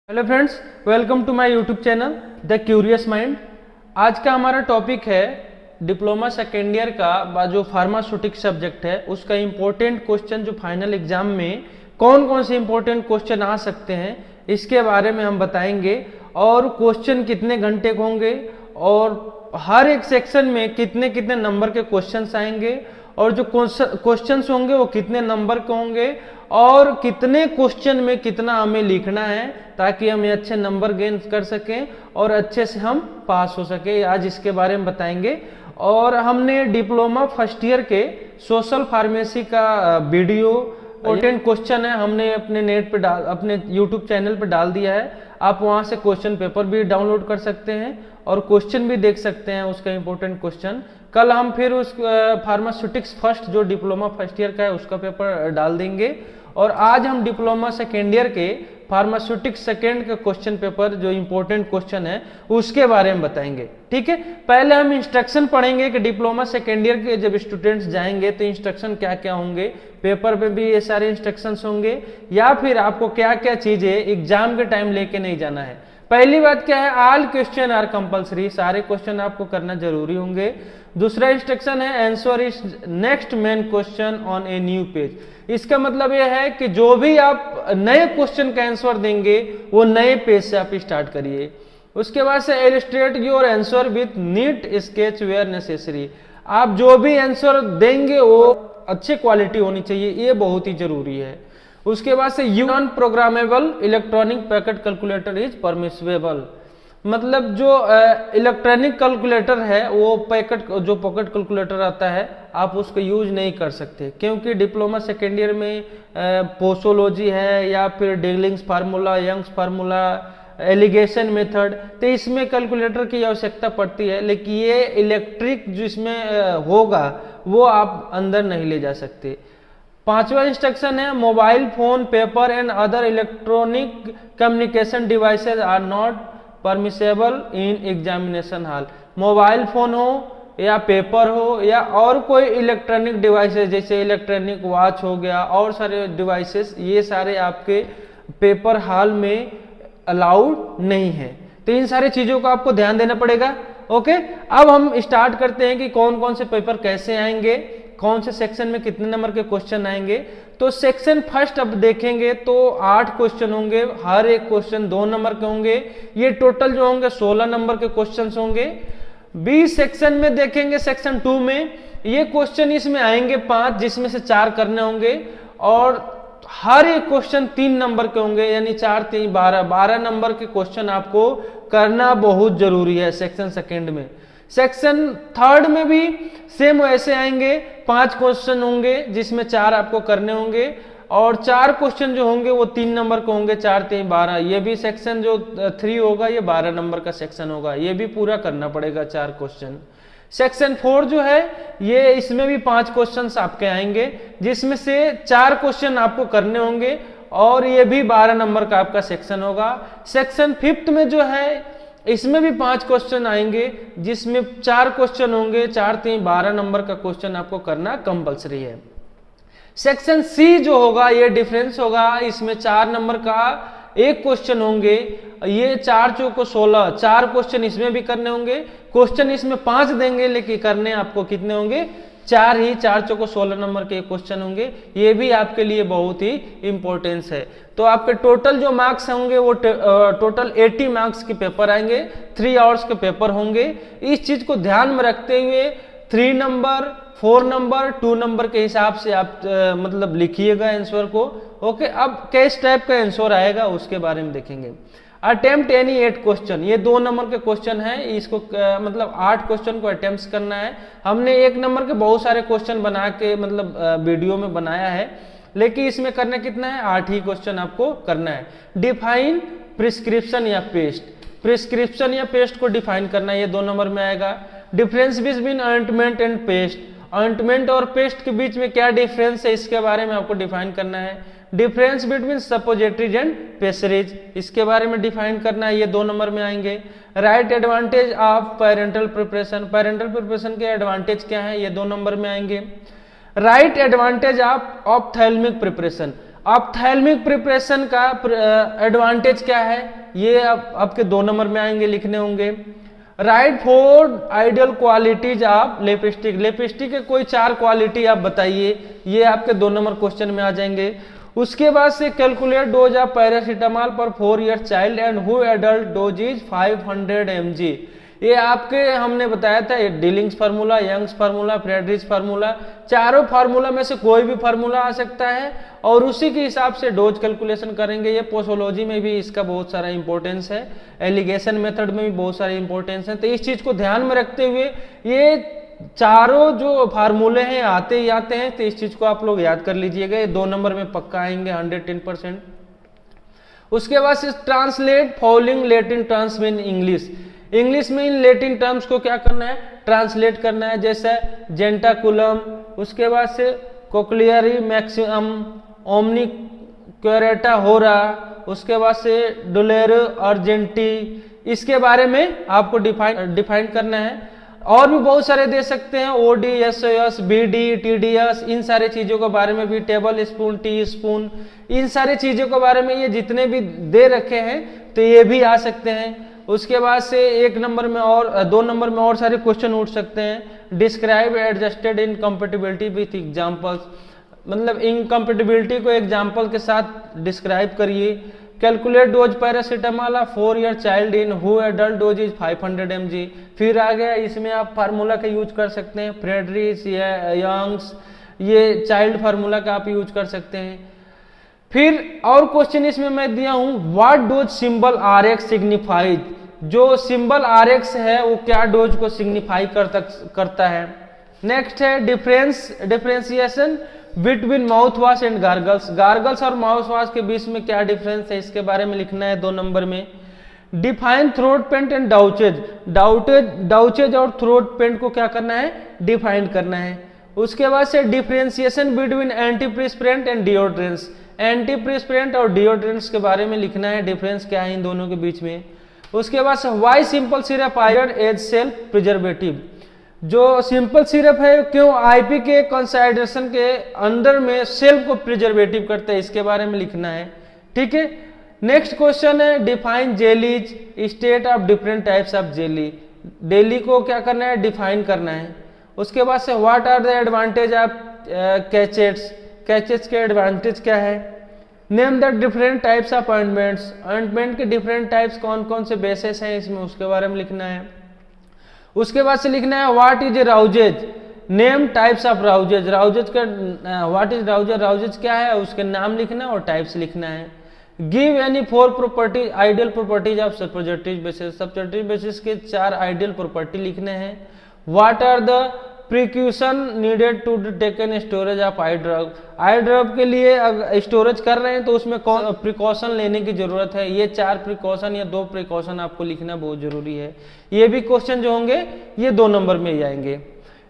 Hello friends, welcome to my YouTube channel The Curious Mind. आज का हमारा topic है डिप्लोमा सेकेंड ईयर का जो फार्मास्यूटिक सब्जेक्ट है उसका इम्पोर्टेंट क्वेश्चन जो फाइनल एग्जाम में कौन कौन से इम्पोर्टेंट क्वेश्चन आ सकते हैं इसके बारे में हम बताएंगे। और क्वेश्चन कितने घंटे के होंगे और हर एक सेक्शन में कितने कितने नंबर के क्वेश्चंस आएंगे और जो क्वेश्चंस होंगे वो कितने नंबर के होंगे और कितने क्वेश्चन में कितना हमें लिखना है ताकि हम अच्छे नंबर गेन कर सकें और अच्छे से हम पास हो सके। आज इसके बारे में बताएंगे। और हमने डिप्लोमा फर्स्ट ईयर के सोशल फार्मेसी का वीडियो इम्पोर्टेंट क्वेश्चन है, हमने अपने नेट पे अपने यूट्यूब चैनल पे डाल दिया है। आप वहां से क्वेश्चन पेपर भी डाउनलोड कर सकते हैं और क्वेश्चन भी देख सकते हैं उसका इम्पोर्टेंट क्वेश्चन। कल हम फिर उस फार्मास्यूटिक्स फर्स्ट जो डिप्लोमा फर्स्ट ईयर का है उसका पेपर डाल देंगे। और आज हम डिप्लोमा सेकेंड ईयर के फार्मास्यूटिक्स सेकेंड का क्वेश्चन पेपर जो इम्पोर्टेंट क्वेश्चन है उसके बारे में बताएंगे। ठीक है, पहले हम इंस्ट्रक्शन पढ़ेंगे कि डिप्लोमा सेकेंड ईयर के जब स्टूडेंट्स जाएंगे तो इंस्ट्रक्शन क्या क्या होंगे, पेपर पे भी ये सारे इंस्ट्रक्शंस होंगे या फिर आपको क्या क्या चीजें एग्जाम के टाइम लेके नहीं जाना है। पहली बात क्या है, ऑल क्वेश्चन आर कंपलसरी, सारे क्वेश्चन आपको करना जरूरी होंगे। दूसरा इंस्ट्रक्शन है answer is next main question on a new page. इसका मतलब यह है कि जो भी आप नए क्वेश्चन का आंसर देंगे वो नए पेज से आप स्टार्ट करिए। उसके बाद से illustrate your answer with neat sketch where necessary. आप जो भी आंसर देंगे वो अच्छे क्वालिटी होनी चाहिए, ये बहुत ही जरूरी है। उसके बाद से non programmable electronic packet calculator is permissible. मतलब जो इलेक्ट्रॉनिक कैलकुलेटर है वो पॉकेट कैलकुलेटर आता है आप उसको यूज नहीं कर सकते, क्योंकि डिप्लोमा सेकेंड ईयर में पोसोलॉजी है या फिर Dilling's formula, Young's formula, alligation method, तो इसमें कैलकुलेटर की आवश्यकता पड़ती है। लेकिन ये इलेक्ट्रिक जिसमें होगा वो आप अंदर नहीं ले जा सकते। पांचवा इंस्ट्रक्शन है mobile phone, paper and other electronic communication devices are not permissible in examination hall. Mobile phone हो या पेपर हो या और कोई इलेक्ट्रॉनिक डिवाइसेस जैसे इलेक्ट्रॉनिक वॉच हो गया और सारे डिवाइसेस, ये सारे आपके पेपर हॉल में अलाउड नहीं है। तो इन सारी चीजों का आपको ध्यान देना पड़ेगा। ओके, अब हम स्टार्ट करते हैं कि कौन कौन से पेपर कैसे आएंगे, कौन से सेक्शन में कितने नंबर के क्वेश्चन आएंगे। तो सेक्शन फर्स्ट अब देखेंगे तो 8 क्वेश्चन होंगे, हर एक क्वेश्चन 2 नंबर के होंगे। ये टोटल जो होंगे 16 नंबर के क्वेश्चन होंगे। बी सेक्शन में देखेंगे, सेक्शन 2 में ये क्वेश्चन इसमें आएंगे 5, जिसमें से 4 करने होंगे और हर एक क्वेश्चन 3 नंबर के होंगे, यानी 4 3 12 नंबर के क्वेश्चन आपको करना बहुत जरूरी है सेक्शन सेकेंड में। सेक्शन थर्ड में भी सेम वैसे आएंगे, 5 क्वेश्चन होंगे जिसमें 4 आपको करने होंगे और 4 क्वेश्चन जो होंगे वो 3 नंबर के होंगे, 4 3 12। ये भी सेक्शन जो 3 होगा ये 12 नंबर का सेक्शन होगा, ये भी पूरा करना पड़ेगा 4 क्वेश्चन। सेक्शन 4 जो है ये इसमें भी 5 क्वेश्चन आपके आएंगे जिसमें से 4 क्वेश्चन आपको करने होंगे और ये भी 12 नंबर का आपका सेक्शन होगा। सेक्शन 5 में जो है इसमें भी 5 क्वेश्चन आएंगे जिसमें 4 क्वेश्चन होंगे, 4 3 12 नंबर का क्वेश्चन आपको करना कंपलसरी है। सेक्शन सी जो होगा ये डिफरेंस होगा, इसमें 4 नंबर का एक क्वेश्चन होंगे, ये 4 चौको 16, 4 क्वेश्चन इसमें भी करने होंगे। क्वेश्चन इसमें 5 देंगे लेकिन करने आपको कितने होंगे, 4 ही, 4 चौको 16 नंबर के क्वेश्चन होंगे। ये भी आपके लिए बहुत ही इंपॉर्टेंस है। तो आपके टोटल जो मार्क्स होंगे वो टोटल 80 मार्क्स के पेपर आएंगे, 3 आवर्स के पेपर होंगे। इस चीज को ध्यान में रखते हुए 3 नंबर 4 नंबर 2 नंबर के हिसाब से आप मतलब लिखिएगा आंसर को। ओके, अब किस टाइप का आंसर आएगा उसके बारे में देखेंगे। अटेम्प्ट एनी 8 क्वेश्चन, ये 2 नंबर के क्वेश्चन है, इसको मतलब 8 क्वेश्चन को अटेम्प्ट करना है। हमने 1 नंबर के बहुत सारे क्वेश्चन बना के मतलब वीडियो में बनाया है, लेकिन इसमें करना कितना है, 8 ही क्वेश्चन आपको करना है। डिफाइन प्रिस्क्रिप्शन या पेस्ट, प्रिस्क्रिप्शन या पेस्ट को डिफाइन करना है, ये 2 नंबर में आएगा। Difference between ointment and paste, ointment और पेस्ट के बीच में क्या डिफरेंस है इसके बारे में आपको डिफाइन करना है। डिफरेंस बिटवीन सपोजिटरीज एंड पेसरीज, इसके बारे में डिफाइन करना है, ये 2 नंबर में आएंगे। Right advantage of parental preparation, parental preparation के एडवांटेज क्या है, ये 2 नंबर में आएंगे। Right advantage of ophthalmic preparation, ophthalmic preparation का एडवांटेज क्या है, ये आपके 2 नंबर में आएंगे, लिखने होंगे। Right 4 ideal qualities of lipstick, lipstick के कोई 4 क्वालिटी आप बताइए, ये आपके 2 नंबर क्वेश्चन में आ जाएंगे। उसके बाद से कैलकुलेट डोज ऑफ पैरासीटामोल पर 4 year child and who adult dose is 500 mg, ये आपके हमने बताया था Dilling's formula, Young's formula, Friedrich formula, चारों फार्मूला में से कोई भी फार्मूला आ सकता है और उसी के हिसाब से डोज कैलकुलेशन करेंगे। ये पोसोलॉजी में भी इसका बहुत सारा इंपॉर्टेंस है, एलिगेशन मेथड में भी बहुत सारा इंपॉर्टेंस है। तो इस चीज को ध्यान में रखते हुए ये चारों जो फार्मूले हैं आते ही आते हैं, तो इस चीज को आप लोग याद कर लीजिएगा, ये 2 नंबर में पक्का आएंगे 110%। उसके बाद से translate following Latin terms in English, English में इन लैटिन टर्म्स को क्या करना है, ट्रांसलेट करना है, जैसे जेंटाकुलम, उसके बाद से कोक्लियरी मैक्सिमम, ओमनी क्वेरेटा होरा, उसके बाद से डोलेरो अर्जेंटी, इसके बारे में आपको डिफाइन करना है। और भी बहुत सारे दे सकते हैं, ओडी, एसओएस, बीडी, टीडीएस, इन सारे चीजों के बारे में भी, टेबल स्पून, टी स्पून, इन सारे चीजों के बारे में ये जितने भी दे रखे हैं तो ये भी आ सकते हैं। उसके बाद से 1 नंबर में और 2 नंबर में और सारे क्वेश्चन उठ सकते हैं। Describe adjusted incompatibility with examples, मतलब इनकम्पेटिबिलिटी को एग्जांपल के साथ डिस्क्राइब करिए। Calculate dose paracetamol 4 year child in who adult dose is 500 mg, फिर आ गया इसमें आप फार्मूला का यूज कर सकते हैं, फ्रेडरिच या यंग्स, ये चाइल्ड फार्मूला का आप यूज कर सकते हैं। फिर और क्वेश्चन इसमें मैं दिया हूं, what dose symbol RX signifies, जो सिंबल RX है वो क्या डोज को सिग्निफाई करता है। नेक्स्ट है differentiation between mouth wash and gargles, gargles और माउथ वॉश के बीच में क्या डिफरेंस है, इसके बारे में लिखना है 2 नंबर में। डिफाइन थ्रोट पेंट एंड डाउचेज, डाउचेज और थ्रोट पेंट को क्या करना है, डिफाइन करना है। उसके बाद से डिफरेंशिएशन बिटवीन एंटीप्रिस्पिरेंट एंड डिओड्रेंट्स, एंटीप्रिस्पिरेंट और डिओड्रेंट्स के बारे में लिखना है, डिफरेंस क्या है इन दोनों के बीच में। उसके बाद से why simple syrup iron as self preservative, जो सिंपल सिरप है क्यों आईपी के कंसाइड्रेशन के अंदर में सेल्फ को प्रिजर्वेटिव करते हैं, इसके बारे में लिखना है। ठीक है, नेक्स्ट क्वेश्चन है define jellies, state of different types of jelly, jelly को क्या करना है, डिफाइन करना है। उसके बाद से what are the advantage of cachets, cachets के एडवांटेज क्या है। Name the different types of ointments, ointment के डिफरेंट टाइप्स कौन कौन से बेसिस हैं इसमें, उसके बारे में लिखना है। उसके बाद से लिखना है what is a rouges, name types of rouges, rouges का व्हाट इज राउजेज, राउजेज क्या है उसके नाम लिखना है और टाइप्स लिखना है। Give any 4 property ideal properties of substrative basis, substrative basis के 4 आइडियल प्रॉपर्टी लिखने हैं। What are the precaution needed to taken storage of eye drug, eye drug के लिए स्टोरेज कर रहे हैं तो उसमें कौन प्रिकॉशन लेने की जरूरत है, ये 4 प्रिकॉशन या 2 प्रिकॉशन आपको लिखना बहुत जरूरी है। ये भी क्वेश्चन जो होंगे ये 2 नंबर में ही आएंगे।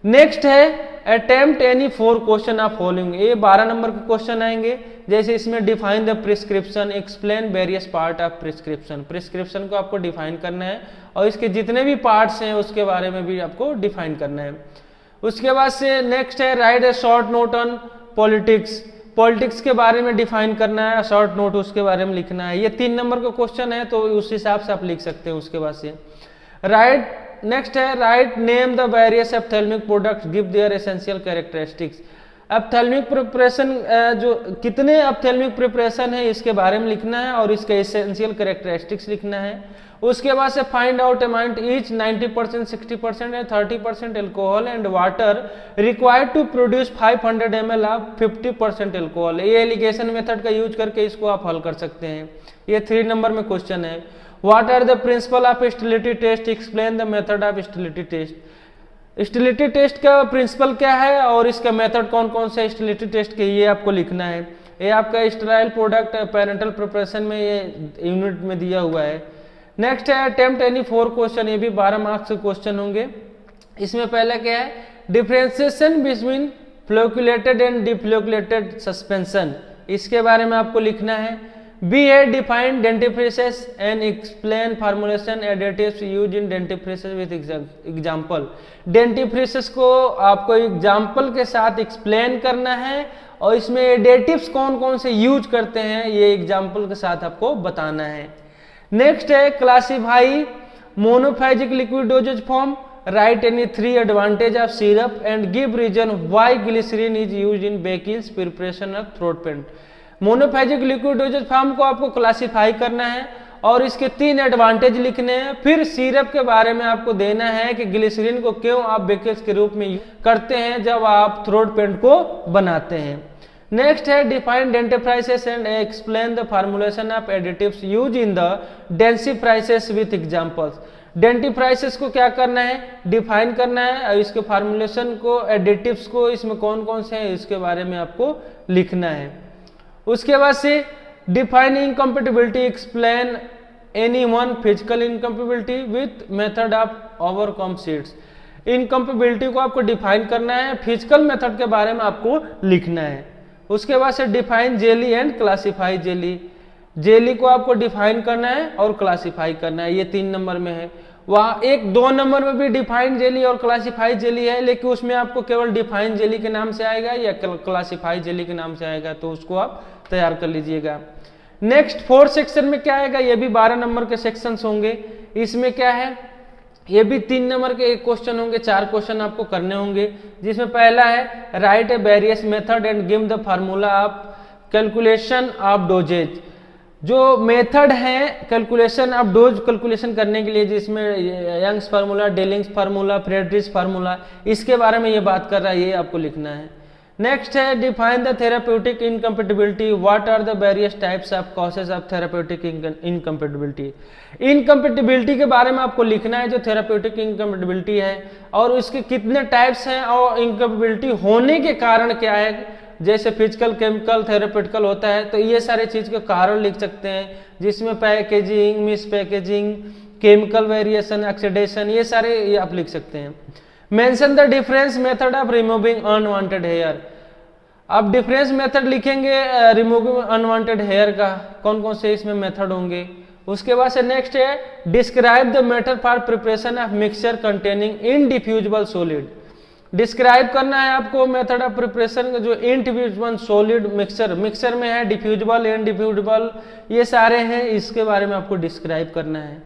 नेक्स्ट है attempt any 4 question of following, ये 12 नंबर के क्वेश्चन आएंगे। जैसे इसमें define the prescription, explain various part of prescription, prescription को आपको डिफाइन करना है और इसके जितने भी पार्ट्स हैं उसके बारे में भी आपको डिफाइन करना है। उसके बाद से नेक्स्ट है write A short note on politics, politics के बारे में डिफाइन करना है, शॉर्ट नोट उसके बारे में लिखना है। ये 3 नंबर का क्वेश्चन है तो उस हिसाब से आप लिख सकते हैं। उसके बाद से राइट नेक्स्ट है write name the various ophthalmic products give their essential characteristics, ophthalmic preparation जो कितने एप्थेल्मिक प्रिपरेशन है इसके बारे में लिखना है और इसके एसेंशियल कैरेक्टरिस्टिक्स लिखना है। उसके बाद से find out amount each 90%, 60% and 30% alcohol and water required to produce 500 ml of 50% alcohol, ये एलिगेशन मेथड का यूज करके इसको आप हल कर सकते हैं। ये 3 नंबर में क्वेश्चन है। What are the principle of sterility test, explain the method of sterility test, sterility test का प्रिंसिपल क्या है और इसका मेथड कौन कौन से स्टेरिलिटी टेस्ट के, ये आपको लिखना है। ये आपका स्टेराइल प्रोडक्ट पेरेंटल प्रिपरेशन में ये यूनिट में दिया हुआ है। नेक्स्ट है अटेम्प्ट एनी 4 क्वेश्चन, ये भी 12 मार्क्स के क्वेश्चन होंगे। इसमें पहला क्या है differentiation between flocculated and deflocculated suspension, इसके बारे में आपको लिखना है। बी है define dentifrices and explain formulation additives use in dentifrices with example, dentifrices को आपको एग्जांपल के साथ एक्सप्लेन करना है और इसमें एडेटिव्स कौन कौन से यूज करते हैं ये एग्जाम्पल के साथ आपको बताना है। नेक्स्ट है classify monophasic liquid dosage form, write any 3 advantage of syrup and give reason why glycerin is used in vehicles preparation of throat paint. Monophasic liquid dosage form को आपको क्लासीफाई करना है और इसके 3 एडवांटेज लिखने हैं, फिर सिरप के बारे में आपको देना है कि ग्लिसरीन को क्यों आप बेकिल्स के रूप में करते हैं जब आप थ्रोट पेंट को बनाते हैं। नेक्स्ट है define dentifrices and explain the formulation of additives use in the dentifrices with examples. Dentifrices को क्या करना है, डिफाइन करना है, और इसके फार्मुलेशन को, एडिटिव्स को, इसमें कौन कौन से हैं इसके बारे में आपको लिखना है। उसके बाद से define incompatibility, explain any one physical incompatibility with method of overcome seats. Incompatibility को आपको डिफाइन करना है, फिजिकल मेथड के बारे में आपको लिखना है। उसके बाद से define jelly and classify jelly. Jelly को आपको डिफाइन करना है और क्लासीफाई करना है, ये 3 नंबर में है। वहाँ 1-2 नंबर में भी डिफाइन जेली और क्लासीफाई जेली है, लेकिन उसमें आपको केवल डिफाइन जेली के नाम से आएगा या क्लासीफाई जेली के नाम से आएगा, तो उसको आप तैयार कर लीजिएगा। नेक्स्ट 4 सेक्शन में क्या आएगा, ये भी 12 नंबर के सेक्शंस होंगे। इसमें क्या है, ये भी 3 नंबर के एक क्वेश्चन होंगे, 4 क्वेश्चन आपको करने होंगे। जिसमें पहला है write a various method and give the formula of calculation of dosage. जो मेथड है कैलकुलेशन ऑफ डोज कैलकुलेशन करने के लिए, जिसमें Young's formula, Dilling's formula, Friedrich formula, इसके बारे में ये बात कर रहा है, ये आपको लिखना है। नेक्स्ट है define the therapeutic incompatibility, what are the various types of causes of therapeutic incompatibility. Incompatibility के बारे में आपको लिखना है, जो थेराप्यूटिक इनकम्पेटिबिलिटी है और इसके कितने टाइप्स हैं और इनकम्पेटिबिलिटी होने के कारण क्या है। जैसे फिजिकल, केमिकल, थेराप्यूटिकल होता है, तो ये सारे चीज के कारण लिख सकते हैं, जिसमें packaging, mispackaging, chemical variation, oxidation, ये सारे ये आप लिख सकते हैं। Mention the difference method of removing unwanted hair. अब डिफरेंस मेथड लिखेंगे रिमूविंग अनवांटेड हेयर का, कौन कौन से इसमें मेथड होंगे। उसके बाद से नेक्स्ट है describe the method for preparation of mixture containing indiffusible solid. Describe करना है आपको मेथड ऑफ प्रिपरेशन का, जो इनडिफ्यूजिबल सॉलिड मिक्सचर, मिक्सचर में है डिफ्यूजिबल, इनडिफ्यूजिबल, ये सारे हैं, इसके बारे में आपको डिस्क्राइब करना है।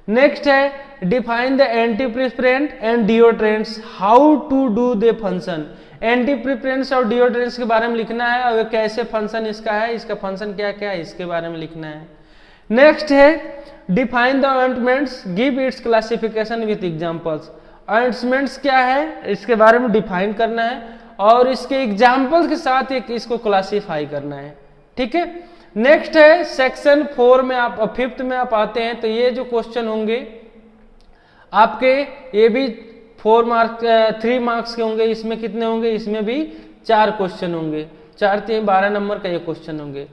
नेक्स्ट है define the antiperspirant and deodorants, how to do they function. Antiperspirants और डिओड्रेंट्स के बारे में लिखना है और कैसे फंक्शन इसका है, इसका फंक्शन क्या क्या है, इसके बारे में लिखना है। नेक्स्ट है define the ointments, give its classification with examples. Ointments क्या है इसके बारे में डिफाइन करना है और इसके एग्जांपल्स के साथ एक इसको क्लासिफाई करना है, ठीक है। नेक्स्ट है सेक्शन 4 में आप 5th में आप आते हैं, तो ये जो क्वेश्चन होंगे आपके, ये भी 3 मार्क्स के होंगे। इसमें कितने होंगे, इसमें भी 4 क्वेश्चन होंगे, 4 3 12 नंबर का ये क्वेश्चन होंगे।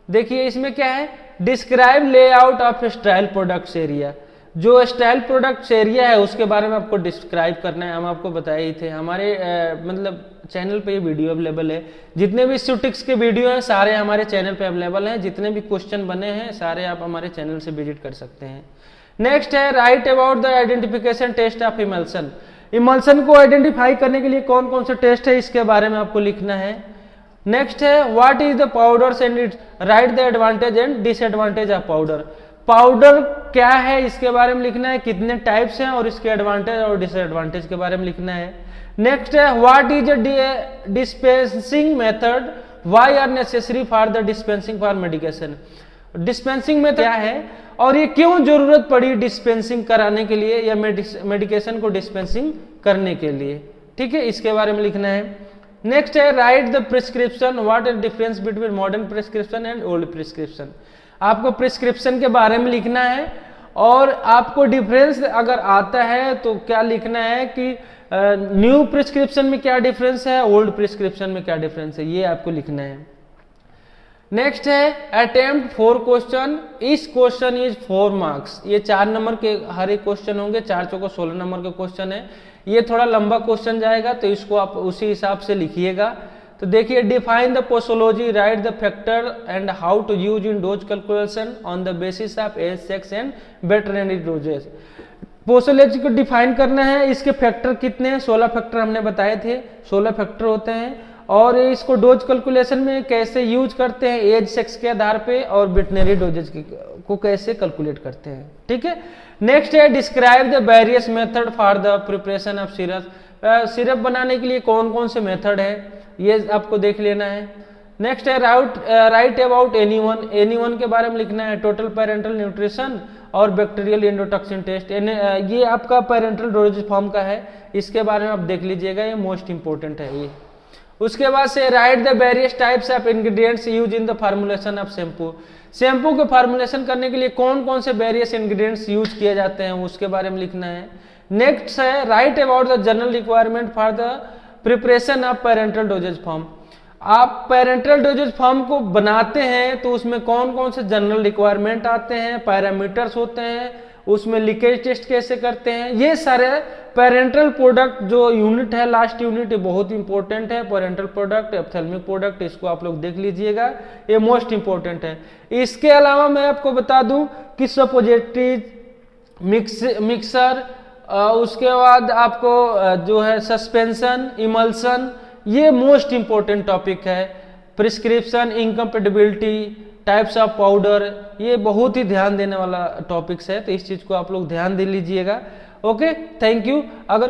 देखिए इसमें क्या है, describe layout of style products area. जो स्टाइल प्रोडक्ट्स एरिया है उसके बारे में आपको डिस्क्राइब करना है। हम आपको बताए ही थे, हमारे मतलब चैनल पे ये वीडियो अवेलेबल है। जितने भी स्टैटिस्टिक्स के वीडियो हैं सारे हमारे चैनल पे अवेलेबल हैं, जितने भी क्वेश्चन बने हैं सारे आप हमारे चैनल से विजिट कर सकते हैं। नेक्स्ट है write about the identification test of emulsion. Emulsion को आइडेंटिफाई करने के लिए कौन कौन से टेस्ट है इसके बारे में आपको लिखना है। नेक्स्ट है what is the powders and it's, right the advantage and disadvantage of powder. Powder क्या है इसके बारे में लिखना है, कितने टाइप्स हैं और इसके एडवांटेज और डिसएडवांटेज के बारे में लिखना है। नेक्स्ट है what is a dispensing method, why are necessary for the dispensing for medication. Dispensing में क्या है और ये क्यों जरूरत पड़ी डिस्पेंसिंग कराने के लिए या मेडिकेशन को डिस्पेंसिंग करने के लिए, ठीक है, इसके बारे में लिखना है। नेक्स्ट है right the prescription, what is difference between modern prescription and old prescription. आपको प्रिस्क्रिप्शन के बारे में लिखना है और आपको डिफरेंस अगर आता है तो क्या लिखना है कि न्यू प्रिस्क्रिप्शन में क्या डिफरेंस है, ओल्ड प्रिस्क्रिप्शन में क्या डिफरेंस है, ये आपको लिखना है। नेक्स्ट है अटेम्प्ट 4 क्वेश्चन, इस क्वेश्चन इज 4 मार्क्स। ये 4 नंबर के हर एक क्वेश्चन होंगे, 4 चौको 16 नंबर का क्वेश्चन है। ये थोड़ा लंबा क्वेश्चन जाएगा तो इसको आप उसी हिसाब से लिखिएगा। तो देखिए define the posology, write the factor and how to use in dose calculation on the basis of age, sex and veterinary doses. Posology को डिफाइन करना है, इसके फैक्टर कितने हैं, 16 फैक्टर हमने बताए थे, 16 फैक्टर होते हैं और इसको डोज कैलकुलेशन में कैसे यूज करते हैं, एज सेक्स के आधार पे, और वेटनरी डोजेज को कैसे कैलकुलेट करते हैं। ठीक है, नेक्स्ट है describe the various method for the preparation of syrup. Syrup बनाने के लिए कौन कौन से मेथड है ये आपको देख लेना है। नेक्स्ट है राइट अबाउट एनीवन के बारे में लिखना है, टोटल पेरेंटल न्यूट्रिशन और बैक्टीरियल एंडोटॉक्सिन टेस्ट। ये आपका पेरेंटल डोजेज फॉर्म का है, इसके बारे में आप देख लीजिएगा, ये मोस्ट इंपॉर्टेंट है ये। उसके बाद से right the various types of ingredients use in the formulation of shampoo. Shampoo के फार्मुलेशन करने के लिए कौन कौन से वेरियस इंग्रेडिएंट्स यूज किए जाते हैं उसके बारे में लिखना है। नेक्स्ट है write about the general requirement for the preparation of parental doses form. आप पेरेंटल डोजेज फॉर्म को बनाते हैं तो उसमें कौन कौन से जनरल रिक्वायरमेंट आते हैं, पैरामीटर्स होते हैं, उसमें लीकेज टेस्ट कैसे करते हैं, ये सारे पेरेंटल प्रोडक्ट जो यूनिट है, लास्ट यूनिट, ये बहुत इंपॉर्टेंट है। पेरेंटल प्रोडक्ट, एप्थेल्मिक प्रोडक्ट, इसको आप लोग देख लीजिएगा, ये मोस्ट इंपॉर्टेंट है। इसके अलावा मैं आपको बता दूं कि सपोजिटरी, मिक्सर, उसके बाद आपको जो है सस्पेंशन, इमल्सन, ये मोस्ट इंपॉर्टेंट टॉपिक है। Prescription, incompatibility, types of powder, ये बहुत ही ध्यान देने वाला टॉपिक्स है, तो इस चीज को आप लोग ध्यान दे लीजिएगा। Okay, thank you. अगर